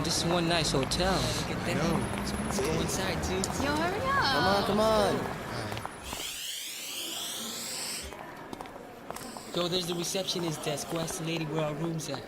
man, this is one nice hotel. Look at that. Yo. Let's go inside, too. Yo, hurry up. Come on. Yo, there's the receptionist desk. Go ask the lady where our room's at.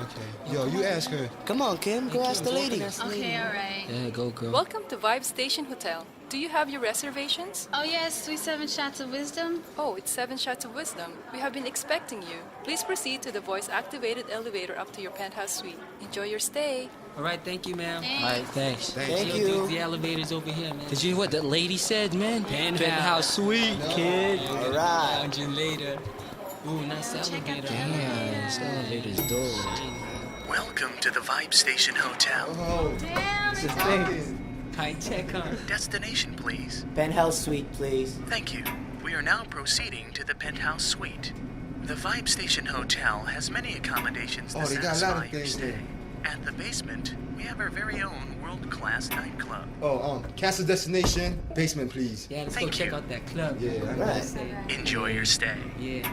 Okay. Yo, you ask her. Come on, Kim. Go ask the lady. Okay, all right. Yeah, go, girl. Welcome to Vibe Station Hotel. Do you have your reservations? Oh, yes, we 7 shots of wisdom. Oh, it's 7 shots of wisdom. We have been expecting you. Please proceed to the voice-activated elevator up to your penthouse suite. Enjoy your stay. All right, thank you, ma'am. Thanks. All right, thanks. Thank Yo, you. dude, the elevator's over here, man. Did you hear what that lady said, man? Penthouse suite, kid. All right. Lounging later. Ooh, nice elevator. Damn, this elevator's dope. Welcome to the Vibe Station Hotel. Oh, Damn, this is it's nice. High tech, huh? Destination, please. Penthouse suite, please. Thank you. We are now proceeding to the penthouse suite. The Vibe Station Hotel has many accommodations to Oh, they got a lot of satisfy your things stay. there. At the basement, we have our very own world-class nightclub. Oh, cancel destination. Basement, please. Yeah, let's go Thank check you. out that club. Yeah, You know all what I'm right. saying? Enjoy your stay. Yeah.